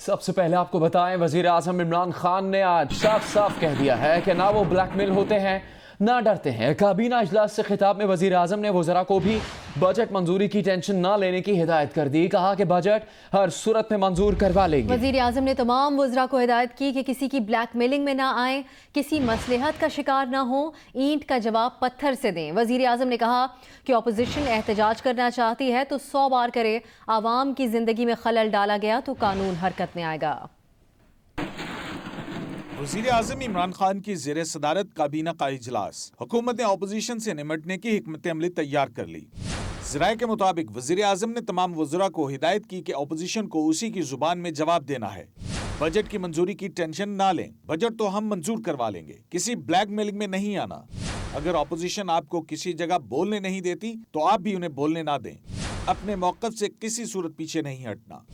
सबसे पहले आपको बताएं, वजीर आजम इमरान खान ने आज साफ साफ कह दिया है कि ना वो ब्लैकमेल होते हैं ना डरते हैं। काबीना इजलास से खिताब में वजीर आजम ने वज़रा को भी बजट मंजूरी की टेंशन ना लेने की हिदायत कर दी। कहा कि बजट हर सूरत में मंजूर करवा लेंगे। वजीर आजम ने तमाम वज़रा को हिदायत की कि किसी की ब्लैकमेलिंग में ना आए, किसी मसलहत का शिकार ना हो, ईंट का जवाब पत्थर से दें। वजीर आजम ने कहा कि अपोजिशन एहतजाज करना चाहती है तो 100 बार करे, आवाम की जिंदगी में खलल डाला गया तो कानून हरकत में आएगा। वज़ीर आज़म इमरान खान की ज़ेर सदारत काबीना का इजलास। हुकूमत ने अपोजिशन से निमटने की हिकमत अमली तैयार कर ली। ज़राए के मुताबिक वज़ीर आज़म ने तमाम वज़रा को हिदायत की कि अपोजिशन को उसी की ज़ुबान में जवाब देना है। बजट की मंजूरी की टेंशन ना लें, बजट तो हम मंजूर करवा लेंगे, किसी ब्लैक मेलिंग में नहीं आना। अगर अपोजिशन आपको किसी जगह बोलने नहीं देती तो आप भी उन्हें बोलने ना दें। अपने मौक़िफ़ से किसी सूरत पीछे नहीं हटना।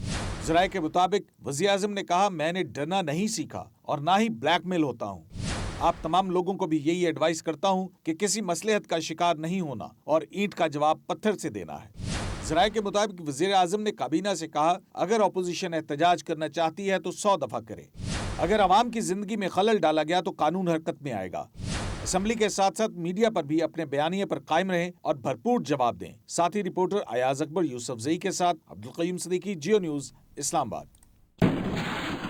ज़राए के मुताबिक वज़ीर आज़म ने कहा, मैंने डरना नहीं सीखा और ना ही ब्लैकमेल होता हूँ। आप तमाम लोगों को भी यही एडवाइस करता हूँ कि किसी मसलहत का शिकार नहीं होना और ईंट का जवाब पत्थर से देना है। ज़राए के मुताबिक वज़ीर आज़म ने काबीना से कहा, अगर अपोजिशन एहतजाज करना चाहती है तो 100 दफ़ा करे। अगर आवाम की जिंदगी में खलल डाला गया तो कानून हरकत में आएगा। असम्बली के साथ साथ मीडिया पर भी अपने बयानिए पर कायम रहें और भरपूर जवाब दें। साथ ही रिपोर्टर अयाज अकबर यूसुफ जई के साथ अब्दुल क़य्यूम सिद्दीकी, जियो न्यूज़, इस्लामाबाद।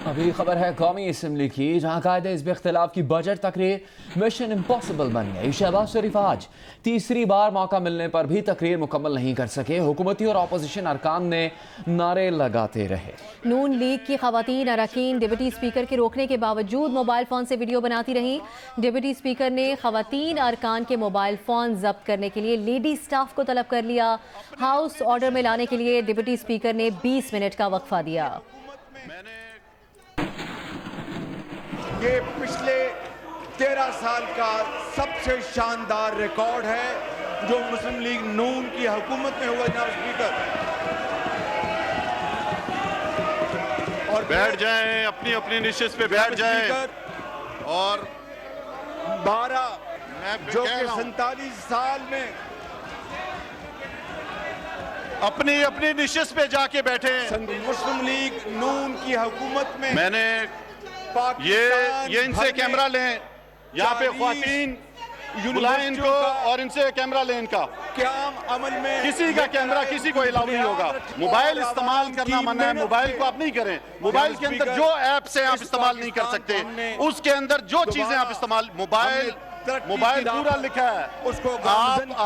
अभी खबर है कौमी असम्बली की, जहां कायदे हिज़्ब इख्तिलाफ की बजट तकरीर मिशन इम्पॉसिबल बन गई। शहबाज शरीफ आज तीसरी बार मौका मिलने पर भी तकरीर मुकम्मल नहीं कर सके। हुकूमती और अपोजिशन अरकान ने नारे लगाते रहे। नून लीग की खवातीन अरकान डिप्टी स्पीकर के रोकने के बावजूद मोबाइल फ़ोन से वीडियो बनाती रहीं। डिप्टी स्पीकर ने खवातीन अरकान के मोबाइल फ़ोन जब्त करने के लिए लेडी स्टाफ को तलब कर लिया। हाउस ऑर्डर में लाने के लिए डिप्टी स्पीकर ने 20 मिनट का वक्फा दिया। ये पिछले 13 साल का सबसे शानदार रिकॉर्ड है जो मुस्लिम लीग नून की हुकूमत में हुआ। जनाब स्पीकर, और बैठ जाएं, अपनी अपनी निशिस्त पे बैठ जाएं। और 12 जो कि 47 साल में अपनी अपनी निशिस्त पे जाके बैठे। मुस्लिम लीग नून की हुकूमत में मैंने ये इनसे कैमरा लें, यहाँ पे ख्वातीन बुलाएं इनको और इनसे कैमरा लें इनका। क़याम अमल में किसी का कैमरा किसी को अलाउ नहीं होगा। मोबाइल इस्तेमाल करना मना है, मोबाइल को आप नहीं करें। मोबाइल के अंदर जो ऐप से आप इस्तेमाल नहीं कर सकते, उसके अंदर जो चीजें आप इस्तेमाल, मोबाइल पूरा लिखा है उसको।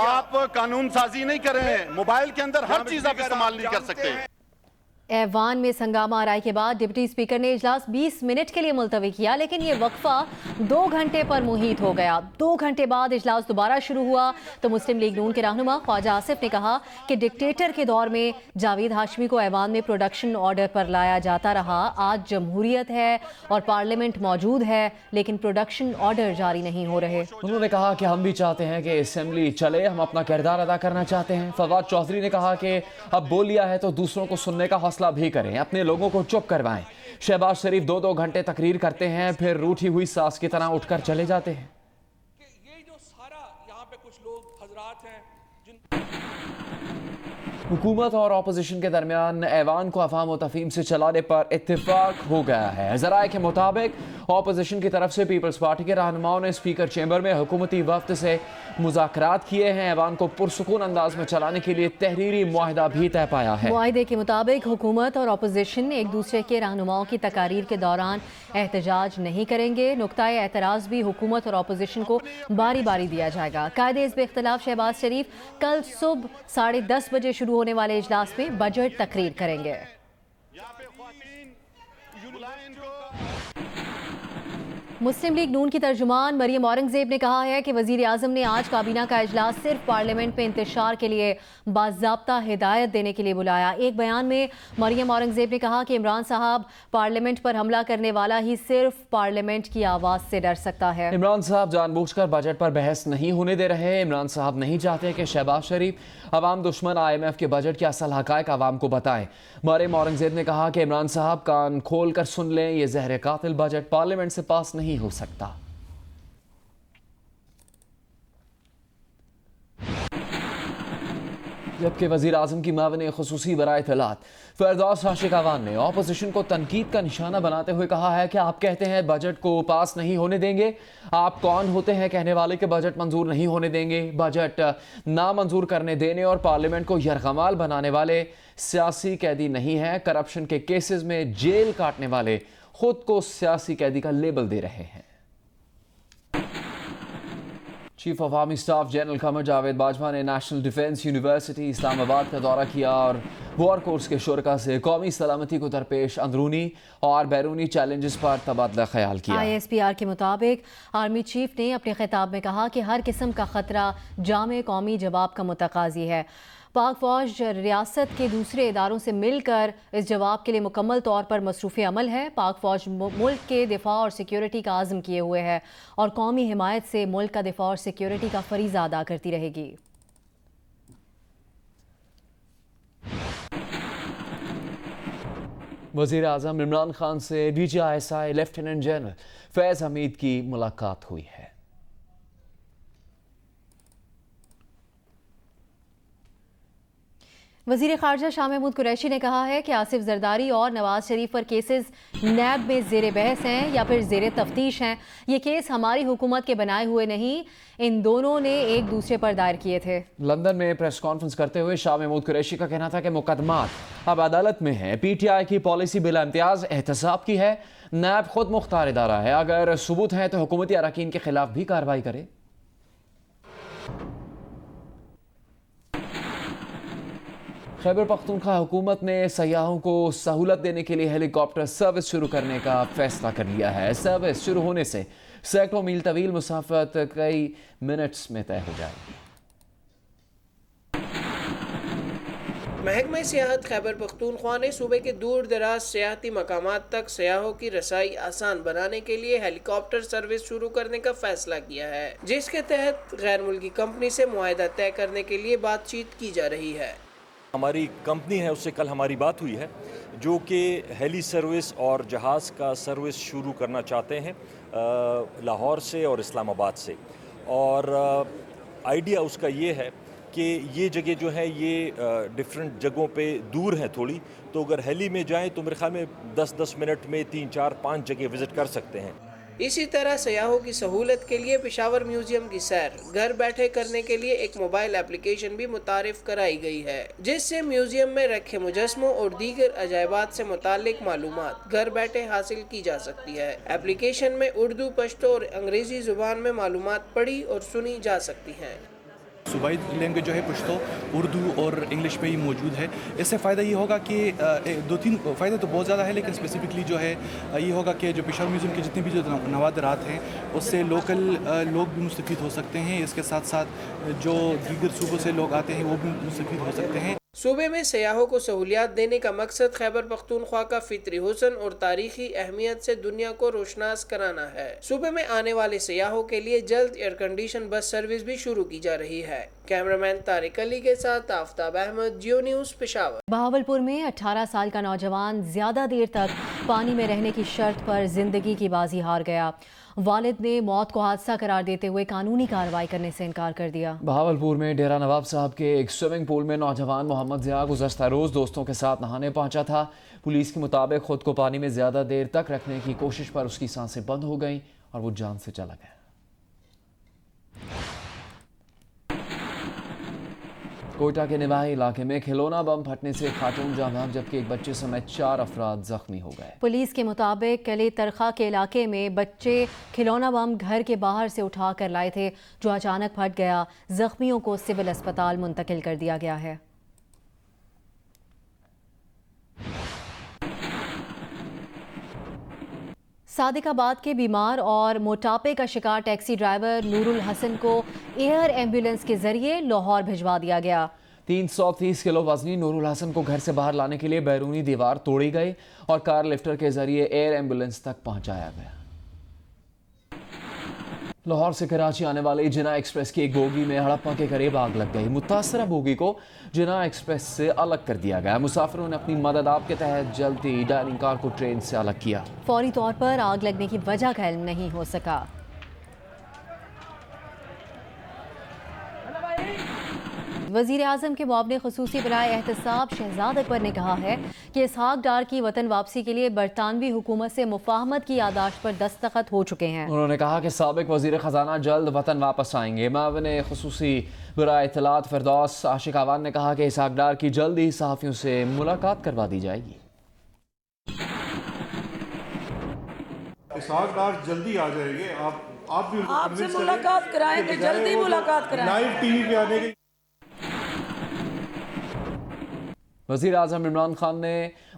आप कानून साजी नहीं करें, मोबाइल के अंदर हर चीज आप इस्तेमाल नहीं कर सकते। ऐवान में संगामा आराई के बाद डिप्टी स्पीकर ने इजलास 20 मिनट के लिए मुलतवी किया, लेकिन ये वक्फा 2 घंटे पर मुहीत हो गया। 2 घंटे बाद इजलास दोबारा शुरू हुआ तो मुस्लिम लीग नून के रहनुमा ख्वाजा आसिफ ने कहा कि डिक्टेटर के दौर में जावेद हाशमी को ऐवान में प्रोडक्शन ऑर्डर पर लाया जाता रहा। आज जमहूरियत है और पार्लियामेंट मौजूद है, लेकिन प्रोडक्शन ऑर्डर जारी नहीं हो रहे। उन्होंने कहा कि हम भी चाहते हैं कि असम्बली चले, हम अपना किरदार अदा करना चाहते हैं। फवाद चौधरी ने कहा कि अब बोल लिया है तो दूसरों को सुनने का हौसला भी करें, अपने लोगों को चुप करवाएं। शहबाज शरीफ 2-2 घंटे तकरीर करते हैं, फिर रूठी हुई सास की तरह उठकर चले जाते हैं। ये जो सारा यहाँ पे कुछ लोग हजरात हैं हुकूमत और अपोजिशन के दरमियान ऐवान को अफवाम व तफहीम से चलाने पर इत्तेफाक हो गया है। ज़राए के मुताबिक अपोजिशन की तरफ से पीपल्स पार्टी के रहनुमाओं ने स्पीकर चैम्बर में हुकूमती वफ्द से मुज़ाकरात किए हैं। ऐवान को पुरसुकून अंदाज में चलाने के लिए तहरीरी मुआहिदा भी तय पाया है। मुआहिदे के मुताबिक हुकूमत और अपोजिशन एक दूसरे के रहनुमाओं की तकारीर के दौरान एहतजाज नहीं करेंगे। नुक्ताए एतराज़ भी हुकूमत और अपोजिशन को बारी बारी दिया जाएगा। कायदे हिज़्ब इख्तिलाफ शहबाज शरीफ कल सुबह 10:30 बजे शुरू होने वाले इजलास में बजट तकरीर करेंगे। मुस्लिम लीग नून की तर्जुमान मरियम औरंगजेब ने कहा है कि वजीर आजम ने आज काबीना का इजलास सिर्फ पार्लियामेंट में इंतशार के लिए बाज़ाब्ता हिदायत देने के लिए बुलाया। एक बयान में मरियम औरंगजेब ने कहा कि इमरान साहब पार्लियामेंट पर हमला करने वाला ही सिर्फ पार्लियामेंट की आवाज़ से डर सकता है। इमरान साहब जानबूझकर बजट पर बहस नहीं होने दे रहे। इमरान साहब नहीं चाहते कि शहबाज शरीफ अवाम दुश्मन IMF के बजट के असल हक़ाइक़ अवाम को बताएं। मरियम औरंगजेब ने कहा कि इमरान साहब कान खोल कर सुन लें, ये ज़हर कातिल बजट पार्लियामेंट से पास नहीं हो सकता। जबकि वज़ीर आज़म की मावन ख़ुसूसी बराए इत्तलात फ़िरदौस आशिक़ावान ने अपोजिशन को तनकीद का निशाना बनाते हुए कहा है कि आप कहते हैं बजट को पास नहीं होने देंगे। आप कौन होते हैं कहने वाले कि बजट मंजूर नहीं होने देंगे? बजट नामंजूर करने देने और पार्लियामेंट को यरगमाल बनाने वाले सियासी कैदी नहीं हैं। करप्शन के केसेस में जेल काटने वाले खुद को सियासी कैदी का लेबल दे रहे हैं। Chief of army staff general Qamar Javed Bajwa ने नेशनल डिफेंस यूनिवर्सिटी इस्लामाबाद का दौरा किया और वॉर कोर्स के शुरका से कौमी सलामती को दरपेश अंदरूनी और बैरूनी चैलेंजेस पर तबादला ख्याल किया। ISPR के मुताबिक आर्मी चीफ ने अपने खिताब में कहा कि हर किस्म का खतरा जामे कौमी जवाब का मुतकाजी है। पाक फौज रियासत के दूसरे इदारों से मिलकर इस जवाब के लिए मुकम्मल तौर पर मसरूफ़ अमल है। पाक फौज मुल्क के दिफा और सिक्योरिटी का आज़म किए हुए है और कौमी हिमायत से मुल्क का दिफा और सिक्योरिटी का फरीज़ा अदा करती रहेगी। वज़ीर आज़म इमरान खान से DGISI लेफ्टिनेंट जनरल फैज़ हमीद की मुलाकात हुई है। वज़ीर ख़ारजा शाह महमूद कुरैशी ने कहा है कि आसिफ जरदारी और नवाज शरीफ पर केसेस नैब में ज़ेर बहस हैं या फिर ज़ेर तफ्तीश हैं। ये केस हमारी हुकूमत के बनाए हुए नहीं, इन दोनों ने एक दूसरे पर दायर किए थे। लंदन में प्रेस कॉन्फ्रेंस करते हुए शाह महमूद कुरैशी का कहना था कि मुकदमात अब अदालत में हैं। PTI की पॉलिसी बिला इम्तियाज़ एहतसाब की है। नैब खुद मुख्तार इदारा है, अगर सबूत हैं तो हुकूमती अरकान के खिलाफ भी कार्रवाई करे। खैबर पख्तूनख्वा हुकूमत ने सयाहों को सहूलत देने के लिए हेलीकॉप्टर सर्विस शुरू करने का फैसला कर लिया है। सर्विस शुरू होने से सैकड़ों मील तवील मुसाफत कई मिनट्स में तय हो जाएगी। महकमा सियाहत खैबर पख्तूनख्वा ने सूबे के दूर दराज सियाहती मकामात तक सयाहों की रसाई आसान बनाने के लिए हेलीकॉप्टर सर्विस शुरू करने का फैसला किया है, जिसके तहत गैर मुल्की कंपनी से मुआहदा तय करने के लिए बातचीत की जा रही है। हमारी कंपनी है उससे कल हमारी बात हुई है जो कि हेली सर्विस और जहाज़ का सर्विस शुरू करना चाहते हैं लाहौर से और इस्लामाबाद से। और आइडिया उसका ये है कि ये जगह जो है ये डिफरेंट जगहों पे दूर हैं थोड़ी, तो अगर हेली में जाएं तो मेरे ख्याल में 10-10 मिनट में 3, 4, 5 जगह विज़िट कर सकते हैं। इसी तरह सयाहों की सहूलत के लिए पेशावर म्यूजियम की सैर घर बैठे करने के लिए एक मोबाइल एप्लीकेशन भी मुतारिफ कराई गई है, जिससे म्यूजियम में रखे मुजस्मों और दीगर अजायबात से मुतालिक मालूमात घर बैठे हासिल की जा सकती है। एप्लीकेशन में उर्दू, पश्तो और अंग्रेजी जुबान में मालूमात पढ़ी और सुनी जा सकती हैं। सूबाई लैंग्वेज जो है पश्तो, उर्दू और इंग्लिश में ही मौजूद है। इससे फ़ायदा ये होगा कि 2-3 फ़ायदे तो बहुत ज़्यादा है, लेकिन स्पेसिफिकली जो है ये होगा कि जो पेशावर म्यूज़ियम के जितने भी जो नवादरात हैं उससे लोकल लोग भी मुस्तफ़ीद हो सकते हैं। इसके साथ साथ जो दीगर सूबों से लोग आते हैं वो भी मुस्तफ़ीद हो सकते हैं। सूबे में सयाहों को सहूलियात देने का मकसद खैबर पख्तूनख्वा का फितरी हुस्न और तारीखी अहमियत से दुनिया को रोशनास कराना है। सूबे में आने वाले सयाहों के लिए जल्द एयर कंडीशन बस सर्विस भी शुरू की जा रही है। कैमरामैन तारिक अली के साथ आफ्ताब अहमद, जियो न्यूज़, पेशावर। बहावलपुर में 18 साल का नौजवान ज्यादा देर तक पानी में रहने की शर्त पर जिंदगी की बाजी हार गया। वालिद ने मौत को हादसा करार देते हुए कानूनी कार्रवाई करने से इनकार कर दिया। बहावलपुर में डेरा नवाब साहब के एक स्विमिंग पूल में नौजवान मोहम्मद ज़िया गुज़श्ता रोज़ दोस्तों के साथ नहाने पहुंचा था। पुलिस के मुताबिक खुद को पानी में ज़्यादा देर तक रखने की कोशिश पर उसकी सांसें बंद हो गईं और वो जान से चला गया। कोयटा के निवाही इलाके में खिलौना बम फटने से खातून जाँ बहक जबकि एक बच्चे समेत 4 अफराद जख्मी हो गए। पुलिस के मुताबिक कले तरखा के इलाके में बच्चे खिलौना बम घर के बाहर से उठा कर लाए थे, जो अचानक फट गया। जख्मियों को सिविल अस्पताल मुंतकिल कर दिया गया है। सादिकाबाद के बीमार और मोटापे का शिकार टैक्सी ड्राइवर नूरुल हसन को एयर एम्बुलेंस के जरिए लाहौर भिजवा दिया गया। 330 किलो वजनी नूरुल हसन को घर से बाहर लाने के लिए बैरूनी दीवार तोड़ी गई और कार लिफ्टर के जरिए एयर एम्बुलेंस तक पहुंचाया गया। लाहौर से कराची आने वाली जिना एक्सप्रेस की एक बोगी में हड़प्पा के करीब आग लग गई। मुतासरा बोगी को जिना एक्सप्रेस से अलग कर दिया गया। मुसाफिरों ने अपनी मदद आप के तहत जल्दी डायनिंग कार को ट्रेन से अलग किया। फौरी तौर पर आग लगने की वजह का इल्म नहीं हो सका। वज़ीर आज़म के मुआवने ख़ुसूसी बराए एहतसाब शहजाद अकबर ने कहा है कि इसहाक डार की वतन वापसी के लिए बरतानवी हुकूमत से मुफाहमत की यादाश्त पर दस्तखत हो चुके हैं। उन्होंने कहा कि साबिक वज़ीर ख़जाना जल्द वतन वापस आएंगे। मुआवने ख़ुसूसी बराए इत्तलात फिरदौस आशिक आवान ने कहा कि इसहाक डार की जल्द ही सहाफ़ियों से मुलाकात करवा दी जाएगी। इसहाक डार जल्दी आ जाएंगे, आप भी आपसे मुलाकात कराएंगे, जल्दी मुलाकात कराएंगे। लाइव टीवी पे आने की। वज़ीर आज़म इमरान खान ने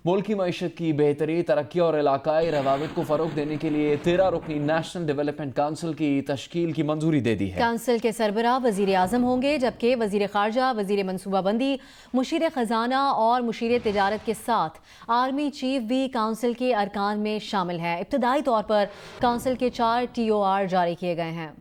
मुल्क की मईशत की बेहतरी, तरक्की और इलाकाई रवाबित को फ़रोग़ देने के लिए 13 रुकनी नेशनल डेवलपमेंट काउंसिल की तश्कील की मंजूरी दे दी है। काउंसिल के सरबराह वज़ीर आज़म होंगे, जबकि वज़ीर ख़ारजा, वज़ीर मनसूबाबंदी, मुशीर ख़जाना और मुशीर तिजारत के साथ आर्मी चीफ भी काउंसिल के अरकान में शामिल हैं। इब्तदाई तौर पर काउंसिल के 4 TOR जारी किए गए हैं।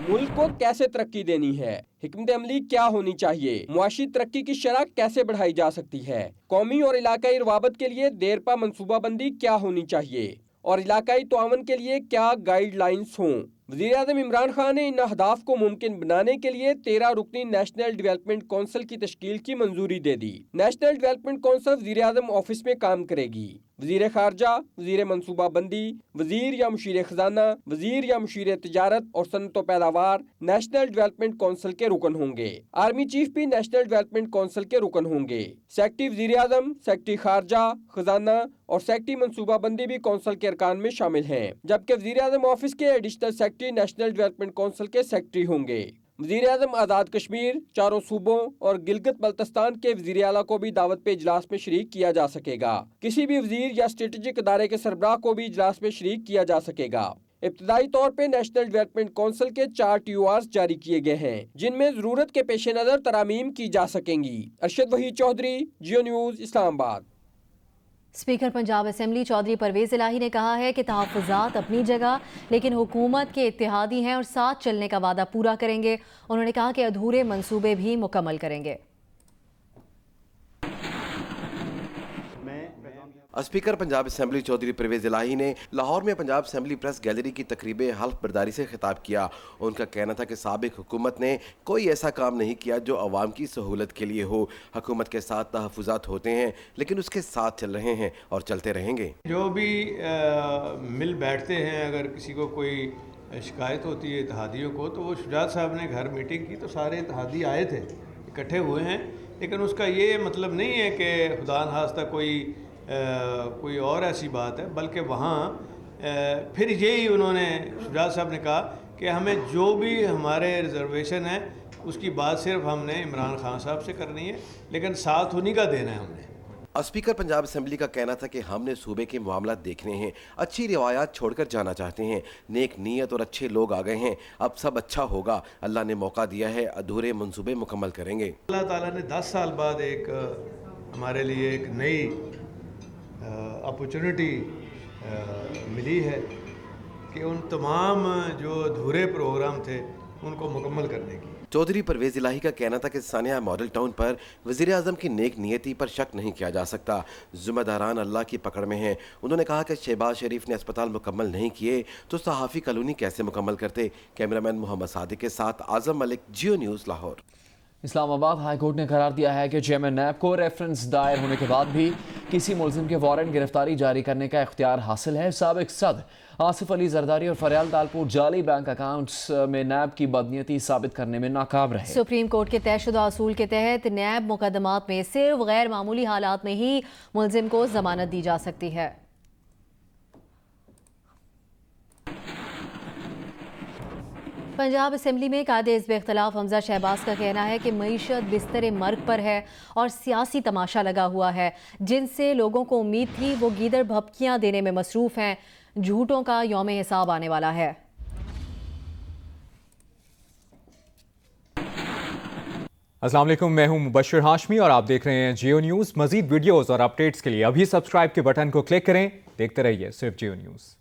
मुल्क को कैसे तरक्की देनी है, हिकमत अमली क्या होनी चाहिए, मुआशी तरक्की की शरह कैसे बढ़ाई जा सकती है, कौमी और इलाकाई रवाबत के लिए देरपा मनसूबाबंदी क्या होनी चाहिए और इलाकाई ताउन के लिए क्या गाइडलाइंस हों। वज़ीर आज़म इमरान खान ने इन अहदाफ को मुमकिन बनाने के लिए 13 रुकनी नेशनल डेवलपमेंट काउंसिल की तश्कील की मंजूरी दे दी। नेशनल डेवलपमेंट काउंसिल वज़ीर आज़म ऑफिस में काम करेगी। वज़ीर ख़ारजा, वज़ीर मनसूबाबंदी, वज़ीर या मुशीर ख़जाना, वज़ीर या मुशीर तिजारत और सनत व पैदावार नेशनल डेवलपमेंट काउंसिल के रुकन होंगे। आर्मी चीफ भी नेशनल डेवलपमेंट काउंसिल के रुकन होंगे। सेक्रेटरी वज़ीर आज़म, सेक्रेटरी ख़ारजा, ख़जाना और सेक्रेटरी मनसूबाबंदी भी काउंसिल के अरकान में शामिल हैं, जबकि वज़ीर आज़म ऑफिस के additional secretary national development council के सेक्रेटरी होंगे। वज़ीर आज़म आज़ाद कश्मीर, चारों सूबों और गिलगित बल्तिस्तान के वज़ीर आला को भी दावत पे इजलास में शरीक किया जा सकेगा। किसी भी वज़ीर या स्ट्रेटेजिक इदारे के सरबराह को भी इजलास में शरीक किया जा सकेगा। इब्तदाई तौर पे नेशनल डेवलपमेंट काउंसिल के 4 TORs जारी किए गए हैं, जिनमें ज़रूरत के पेश नज़र तरामीम की जा सकेंगी। अरशद वहीद चौधरी, जियो न्यूज़, इस्लामाबाद। स्पीकर पंजाब असेंबली चौधरी परवेज़ इलाही ने कहा है कि तहफ़्फ़ुज़ात अपनी जगह, लेकिन हुकूमत के इत्तेहादी हैं और साथ चलने का वादा पूरा करेंगे। उन्होंने कहा कि अधूरे मंसूबे भी मुकम्मल करेंगे। स्पीकर पंजाब असेंबली चौधरी परवेज़ इलाही ने लाहौर में पंजाब असेंबली प्रेस गैलरी की तकरीब हल्फ बर्दारी से खिताब किया। उनका कहना था कि साबिक हुकूमत ने कोई ऐसा काम नहीं किया जो अवाम की सहूलत के लिए हो। हुकूमत के साथ तहफ़्फ़ुज़ात होते हैं, लेकिन उसके साथ चल रहे हैं और चलते रहेंगे। जो भी मिल बैठते हैं, अगर किसी को कोई शिकायत होती है इत्तेहादियों को, तो वो शुजात साहब ने घर मीटिंग की तो सारे इत्तेहादी आए थे, इकट्ठे हुए हैं। लेकिन उसका ये मतलब नहीं है कि खुदा न खास्ता कोई और ऐसी बात है, बल्कि वहाँ फिर यही उन्होंने शुजात साहब ने कहा कि हमें जो भी हमारे रिजर्वेशन है उसकी बात सिर्फ हमने इमरान खान साहब से करनी है, लेकिन साथ उन्हीं का देना है हमने। स्पीकर पंजाब असेंबली का कहना था कि हमने सूबे के मामला देखने हैं, अच्छी रिवायात छोड़कर जाना चाहते हैं, नेक नीयत और अच्छे लोग आ गए हैं, अब सब अच्छा होगा, अल्लाह ने मौका दिया है, अधूरे मंसूबे मुकम्मल करेंगे। अल्लाह ताला ने 10 साल बाद एक हमारे लिए एक नई अपॉर्चुनिटी मिली है कि उन तमाम जो अधूरे प्रोग्राम थे उनको मुकम्मल करने की। चौधरी परवेज़ इलाही का कहना था कि सानिया मॉडल टाउन पर वज़ीर आज़म की नेक नियति पर शक नहीं किया जा सकता, ज़िम्मेदारान अल्लाह की पकड़ में हैं। उन्होंने कहा कि शहबाज शरीफ ने अस्पताल मुकम्मल नहीं किए तो सहाफ़ी कॉलोनी कैसे मुकम्मल करते। कैमरामैन मोहम्मद सादिक के साथ आज़म मलिक, जियो न्यूज़, लाहौर। इस्लामाबाद हाई कोर्ट ने करार दिया है कि चेयरमैन नैब को रेफरेंस दायर होने के बाद भी किसी मुलजिम के वारंट गिरफ्तारी जारी करने का इख्तियार हासिल है। साबिक सदर आसिफ अली जरदारी और फरियाल तालपुर जाली बैंक अकाउंट्स में नैब की बदनीयती साबित करने में नाकाम रहे। सुप्रीम कोर्ट के तयशुदा असूल के तहत नैब मुकदमात में सिर्फ गैर मामूली हालात में ही मुलजिम को जमानत दी जा सकती है। पंजाब असेंबली में कायदे हिज़्ब इख्तिलाफ हमजा शहबाज का कहना है कि मईशत बिस्तर मर्ग पर है और सियासी तमाशा लगा हुआ है। जिनसे लोगों को उम्मीद थी वो गीदड़ भपकियां देने में मसरूफ़ हैं। झूठों का यौम हिसाब आने वाला है। अस्सलाम वालेकुम, मैं हूं मुबश्शिर हाशमी और आप देख रहे हैं जियो न्यूज़। मज़ीद वीडियोज़ और अपडेट्स के लिए अभी सब्सक्राइब के बटन को क्लिक करें। देखते रहिए सिर्फ जियो न्यूज़।